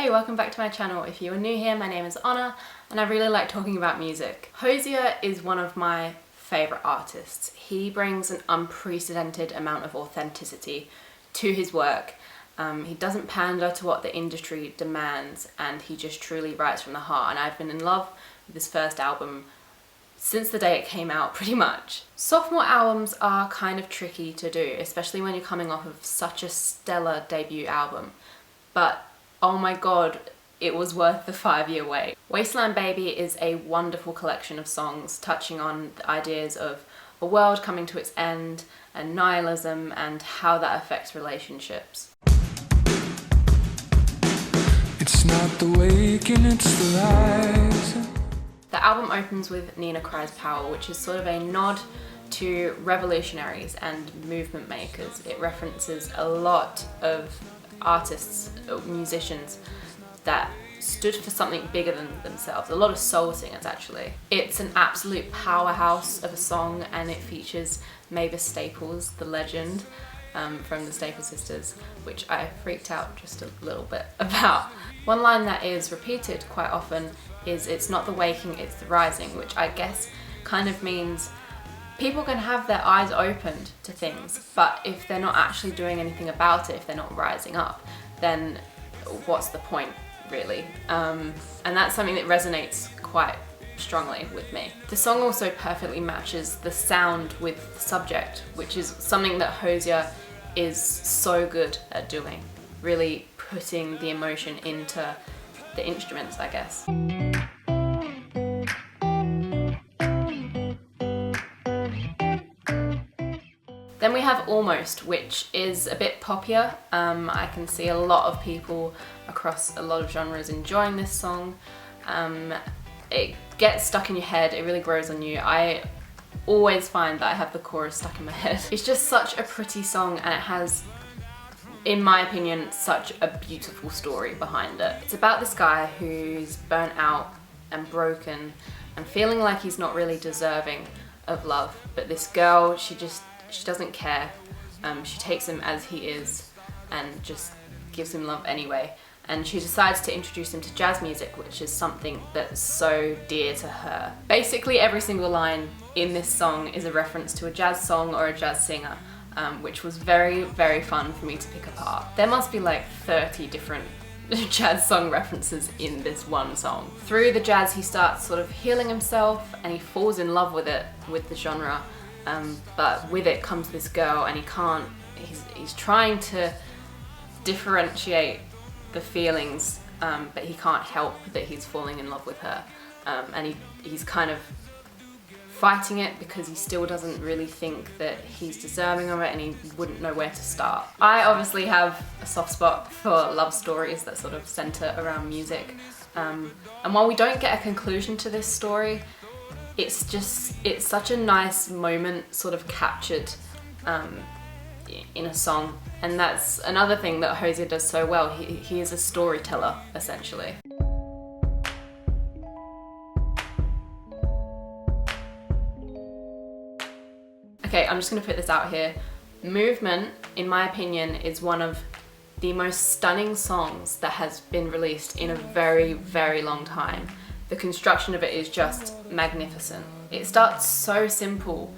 Hey, welcome back to my channel. If you are new here, my name is Anna and I really like talking about music. Hozier is one of my favourite artists. He brings an unprecedented amount of authenticity to his work. He doesn't pander to what the industry demands and he just truly writes from the heart, and I've been in love with his first album since the day it came out, pretty much. Sophomore albums are kind of tricky to do, especially when you're coming off of such a stellar debut album. But oh my god, it was worth the 5-year wait. Wasteland Baby is a wonderful collection of songs touching on the ideas of a world coming to its end and nihilism and how that affects relationships. It's not the waking, it's the rise. The album opens with Nina Cries Power, which is sort of a nod to revolutionaries and movement makers. It references a lot of artists, musicians that stood for something bigger than themselves. A lot of soul singers, actually. It's an absolute powerhouse of a song and it features Mavis Staples, the legend from the Staple Sisters, which I freaked out just a little bit about. One line that is repeated quite often is, "It's not the waking, it's the rising," which I guess kind of means people can have their eyes opened to things, but if they're not actually doing anything about it, if they're not rising up, then what's the point, really? And that's something that resonates quite strongly with me. The song also perfectly matches the sound with the subject, which is something that Hozier is so good at doing, really putting the emotion into the instruments, I guess. Then we have Almost, which is a bit poppier. I can see a lot of people across a lot of genres enjoying this song. It gets stuck in your head, it really grows on you. I always find that I have the chorus stuck in my head. It's just such a pretty song and it has, in my opinion, such a beautiful story behind it. It's about this guy who's burnt out and broken and feeling like he's not really deserving of love, but this girl, she doesn't care. She takes him as he is and just gives him love anyway. And she decides to introduce him to jazz music, which is something that's so dear to her. Basically every single line in this song is a reference to a jazz song or a jazz singer, which was very, very fun for me to pick apart. There must be like 30 different jazz song references in this one song. Through the jazz he starts sort of healing himself and he falls in love with it, with the genre. But with it comes this girl and he's trying to differentiate the feelings, but he can't help that he's falling in love with her. And he's kind of fighting it because he still doesn't really think that he's deserving of it and he wouldn't know where to start. I obviously have a soft spot for love stories that sort of center around music. And while we don't get a conclusion to this story, it's such a nice moment sort of captured in a song, and that's another thing that Hozier does so well. He is a storyteller, essentially. Okay, I'm just gonna put this out here. Movement, in my opinion, is one of the most stunning songs that has been released in a very, very long time. The construction of it is just magnificent. It starts so simple,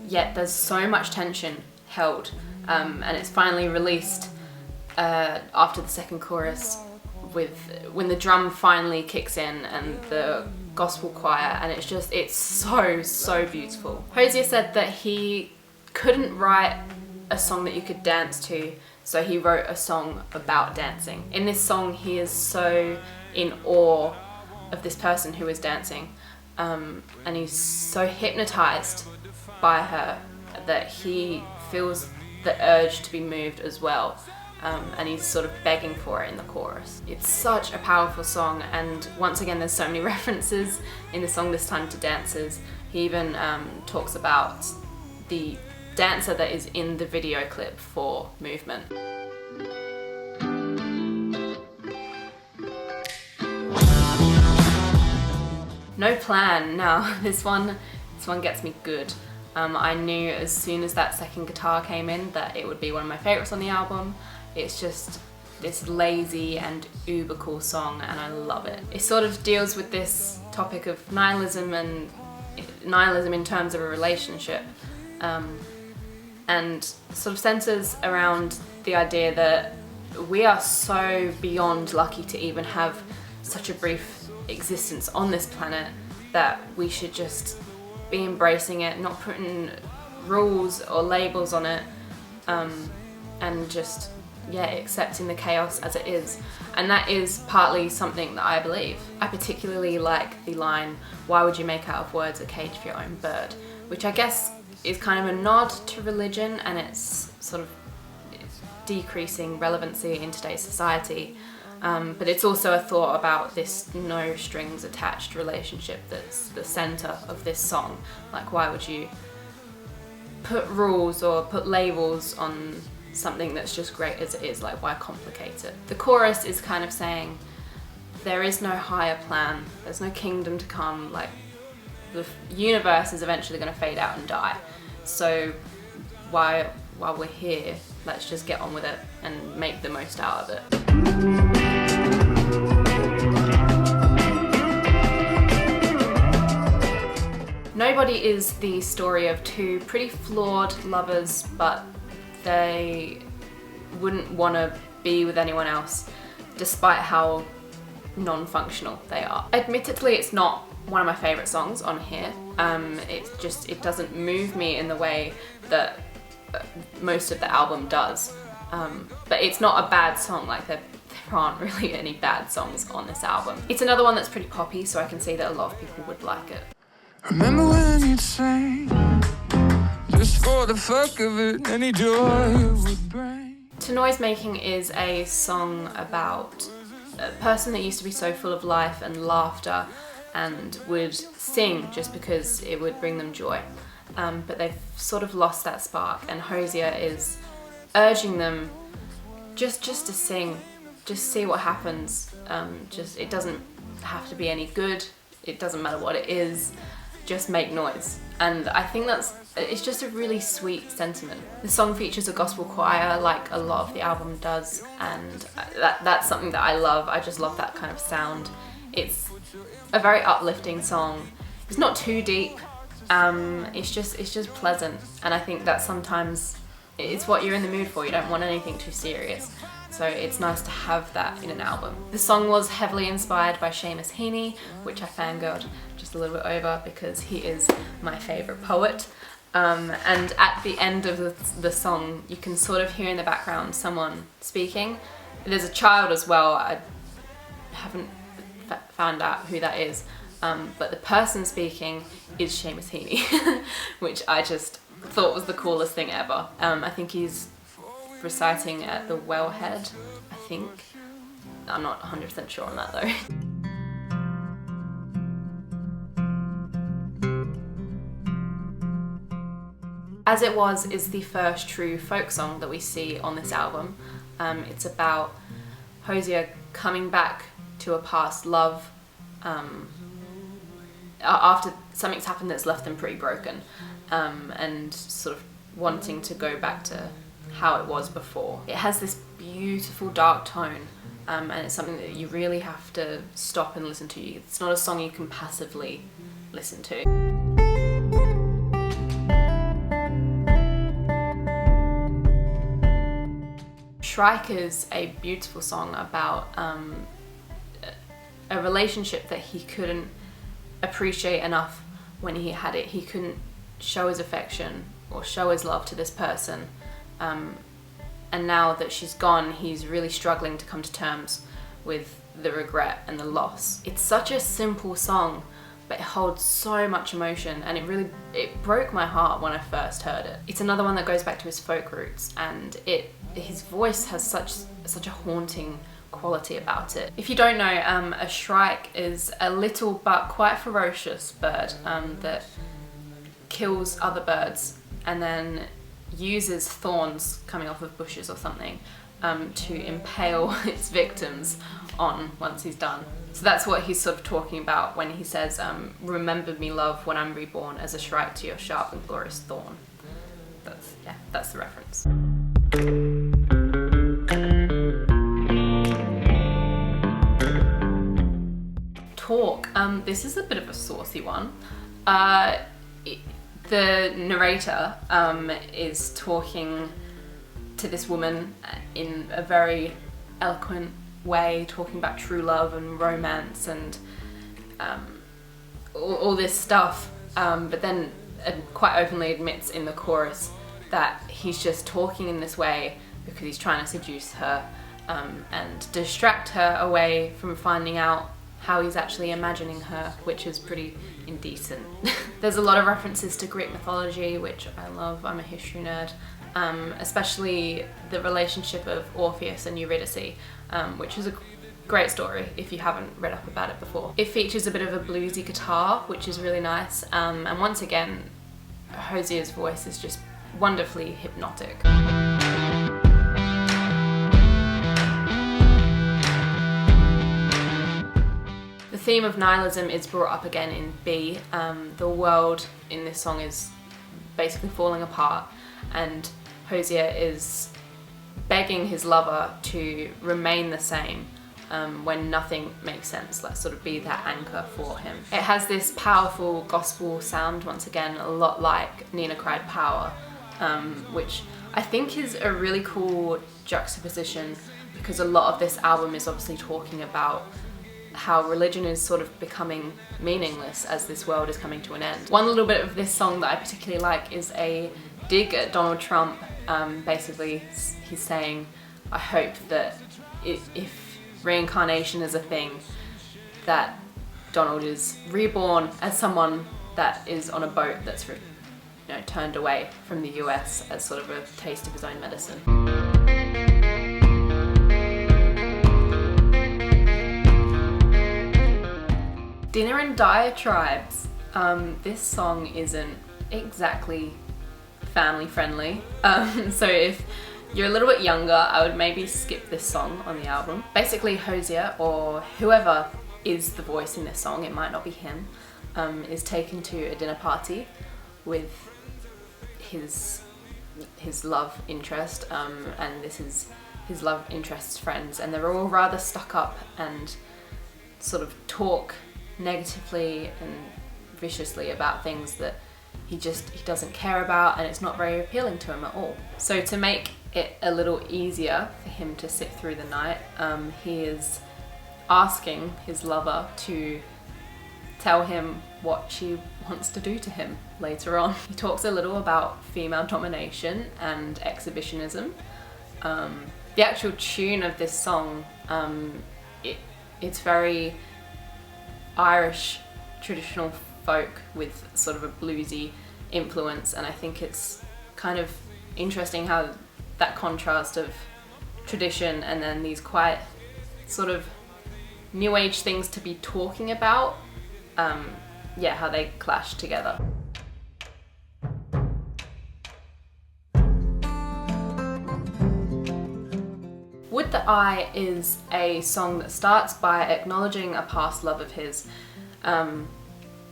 yet there's so much tension held, and it's finally released after the second chorus when the drum finally kicks in and the gospel choir, and it's so beautiful. Hozier said that he couldn't write a song that you could dance to, so he wrote a song about dancing. In this song he is so in awe of this person who is dancing, and he's so hypnotized by her that he feels the urge to be moved as well, and he's sort of begging for it in the chorus. It's such a powerful song, and once again there's so many references in the song, this time to dancers. He even talks about the dancer that is in the video clip for Movement. No Plan. Now this one gets me good. I knew as soon as that second guitar came in that it would be one of my favourites on the album. It's just this lazy and uber cool song, and I love it. It sort of deals with this topic of nihilism and nihilism in terms of a relationship, and sort of centers around the idea that we are so beyond lucky to even have such a brief existence on this planet that we should just be embracing it, not putting rules or labels on it, and just accepting the chaos as it is. And that is partly something that I believe. I particularly like the line, "Why would you make out of words a cage for your own bird?" which I guess is kind of a nod to religion and its sort of decreasing relevancy in today's society, but it's also a thought about this no strings attached relationship that's the center of this song. Like, why would you put rules or put labels on something that's just great as it is? Like, why complicate it? The chorus is kind of saying there is no higher plan, there's no kingdom to come, like the universe is eventually going to fade out and die, so while we're here, let's just get on with it and make the most out of it. Nobody is the story of two pretty flawed lovers, but they wouldn't want to be with anyone else despite how non-functional they are. Admittedly, it's not one of my favourite songs on here. It doesn't move me in the way that most of the album does, but it's not a bad song. Like, there aren't really any bad songs on this album. It's another one that's pretty poppy, so I can see that a lot of people would like it. Remember when you'd sing, just for the fuck of it, any joy it would bring. To Noise Making is a song about a person that used to be so full of life and laughter and would sing just because it would bring them joy. But they've sort of lost that spark, and Hozier is urging them just to sing, just see what happens. It doesn't have to be any good, it doesn't matter what it is, just make noise. And I think it's just a really sweet sentiment. The song features a gospel choir like a lot of the album does, and that's something that I love. I just love that kind of sound. It's a very uplifting song. It's not too deep. It's just pleasant, and I think that sometimes it's what you're in the mood for. You don't want anything too serious, so it's nice to have that in an album. The song was heavily inspired by Seamus Heaney, which I fangirled just a little bit over because he is my favourite poet. And at the end of the song, you can sort of hear in the background someone speaking. There's a child as well. I haven't found out who that is. But the person speaking is Seamus Heaney, which I just thought was the coolest thing ever. I think he's reciting at the wellhead, I think. I'm not 100% sure on that though. As It Was is the first true folk song that we see on this album. It's about Hozier coming back to a past love after something's happened that's left them pretty broken, and sort of wanting to go back to how it was before. It has this beautiful dark tone, and it's something that you really have to stop and listen to. It's not a song you can passively listen to. Shrike is a beautiful song about a relationship that he couldn't appreciate enough when he had it. He couldn't show his affection or show his love to this person, and now that she's gone, he's really struggling to come to terms with the regret and the loss. It's such a simple song, but it holds so much emotion, and it broke my heart when I first heard it. It's another one that goes back to his folk roots, and his voice has such a haunting quality about it. If you don't know, a shrike is a little but quite ferocious bird that kills other birds and then uses thorns coming off of bushes or something to impale its victims on once he's done. So that's what he's sort of talking about when he says, remember me, love, when I'm reborn as a shrike to your sharp and glorious thorn. That's the reference. talk. This is a bit of a saucy one. The narrator is talking to this woman in a very eloquent way, talking about true love and romance and all this stuff, but then quite openly admits in the chorus that he's just talking in this way because he's trying to seduce her and distract her away from finding out how he's actually imagining her, which is pretty indecent. There's a lot of references to Greek mythology, which I love. I'm a history nerd. Especially the relationship of Orpheus and Eurydice, which is a great story if you haven't read up about it before. It features a bit of a bluesy guitar, which is really nice, and once again, Hozier's voice is just wonderfully hypnotic. The theme of nihilism is brought up again in B. The world in this song is basically falling apart, and Hozier is begging his lover to remain the same when nothing makes sense, like sort of be that anchor for him. It has this powerful gospel sound, once again, a lot like Nina Cried Power, which I think is a really cool juxtaposition because a lot of this album is obviously talking about how religion is sort of becoming meaningless as this world is coming to an end. One little bit of this song that I particularly like is a dig at Donald Trump. Basically, he's saying, I hope that if reincarnation is a thing, that Donald is reborn as someone that is on a boat that's turned away from the US as sort of a taste of his own medicine. Dinner and Diatribes. This song isn't exactly family friendly, so if you're a little bit younger, I would maybe skip this song on the album. Basically, Hozier, or whoever is the voice in this song, it might not be him, is taken to a dinner party with his love interest, and this is his love interest's friends, and they're all rather stuck up and sort of talk negatively and viciously about things that he doesn't care about, and it's not very appealing to him at all. So to make it a little easier for him to sit through the night, he is asking his lover to tell him what she wants to do to him later on. He talks a little about female domination and exhibitionism. The actual tune of this song, it's very Irish traditional folk with sort of a bluesy influence, and I think it's kind of interesting how that contrast of tradition and then these quite sort of new age things to be talking about, how they clash together. Would the Eye is a song that starts by acknowledging a past love of his,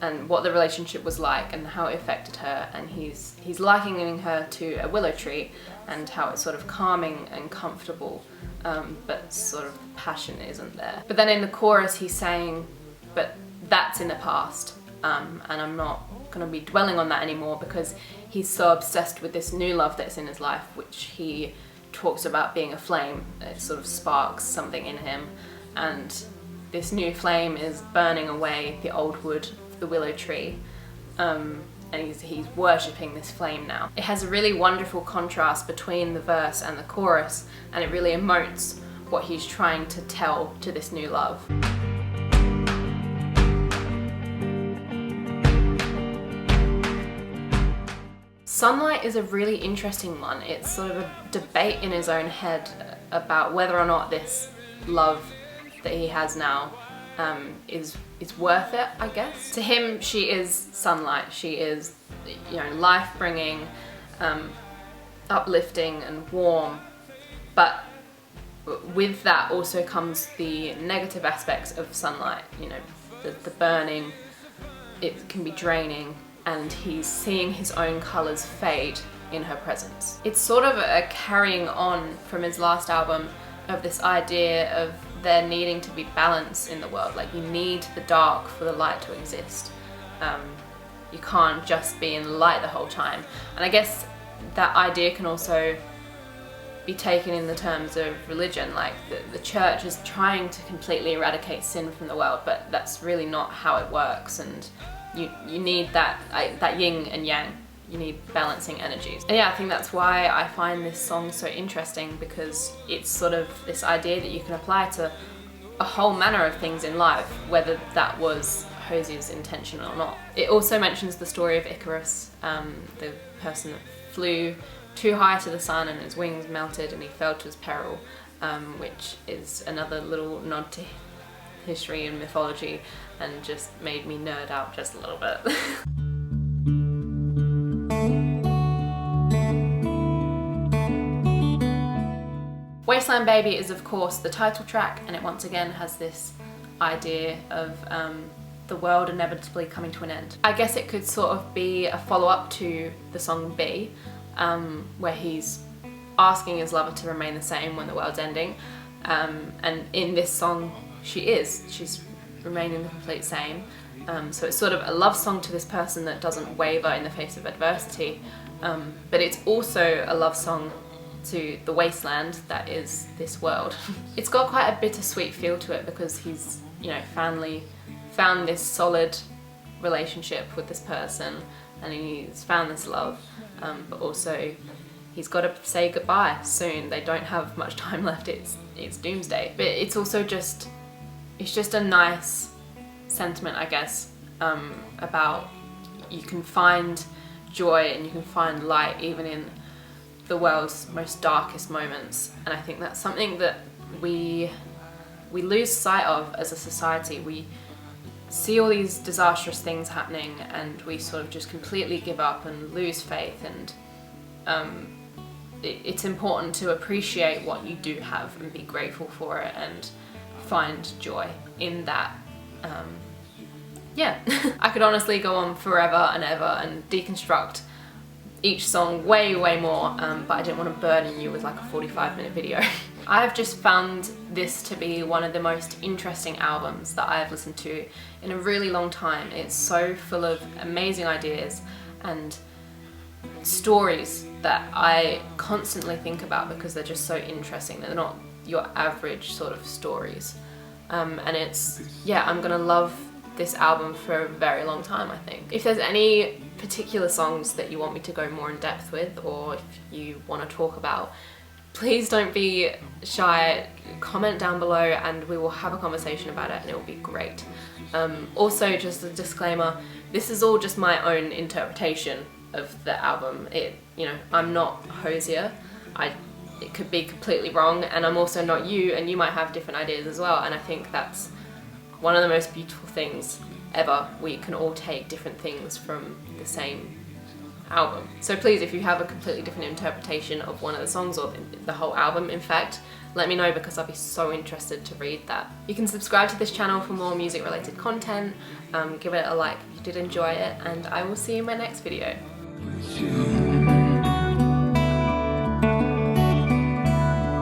and what the relationship was like and how it affected her, and he's likening her to a willow tree and how it's sort of calming and comfortable, but sort of passion isn't there. But then in the chorus he's saying, but that's in the past, and I'm not going to be dwelling on that anymore, because he's so obsessed with this new love that's in his life, which he talks about being a flame. It sort of sparks something in him, and this new flame is burning away the old wood of the willow tree, and he's worshipping this flame now. It has a really wonderful contrast between the verse and the chorus, and it really emotes what he's trying to tell to this new love. Sunlight is a really interesting one. It's sort of a debate in his own head about whether or not this love that he has now is worth it, I guess. To him, she is sunlight. She is, life-bringing, uplifting and warm. But with that also comes the negative aspects of sunlight. The burning, it can be draining, and he's seeing his own colours fade in her presence. It's sort of a carrying on from his last album of this idea of there needing to be balance in the world. Like, you need the dark for the light to exist. You can't just be in the light the whole time. And I guess that idea can also be taken in the terms of religion. Like, the church is trying to completely eradicate sin from the world, but that's really not how it works. And you need that yin and yang. You need balancing energies. And yeah, I think that's why I find this song so interesting, because it's sort of this idea that you can apply to a whole manner of things in life, whether that was Hozier's intention or not. It also mentions the story of Icarus, the person that flew too high to the sun and his wings melted and he fell to his peril, which is another little nod to history and mythology, and just made me nerd out just a little bit. Wasteland Baby is of course the title track, and it once again has this idea of the world inevitably coming to an end. I guess it could sort of be a follow-up to the song B, where he's asking his lover to remain the same when the world's ending, and in this song she's remaining the complete same. So it's sort of a love song to this person that doesn't waver in the face of adversity, but it's also a love song to the wasteland that is this world. It's got quite a bittersweet feel to it, because he's, finally found this solid relationship with this person, and he's found this love, but also he's got to say goodbye soon. They don't have much time left. It's doomsday. But it's also just a nice sentiment, I guess, about you can find joy and you can find light even in the world's most darkest moments. And I think that's something that we lose sight of as a society. We see all these disastrous things happening and we sort of just completely give up and lose faith, and it's important to appreciate what you do have and be grateful for it and find joy in that. I could honestly go on forever and ever and deconstruct each song way more, but I didn't want to burden you with like a 45-minute video. I've just found this to be one of the most interesting albums that I've listened to in a really long time. It's so full of amazing ideas and stories that I constantly think about because they're just so interesting. They're not your average sort of stories. And I'm gonna love this album for a very long time, I think. If there's any particular songs that you want me to go more in depth with, or if you want to talk about, please don't be shy. Comment down below and we will have a conversation about it, and it will be great. Also, just a disclaimer, this is all just my own interpretation of the album. I'm not Hozier. It could be completely wrong, and I'm also not you, and you might have different ideas as well, and I think that's one of the most beautiful things ever. We can all take different things from the same album. So please, if you have a completely different interpretation of one of the songs, or the whole album in fact, let me know, because I'll be so interested to read that. You can subscribe to this channel for more music related content, give it a like if you did enjoy it, and I will see you in my next video.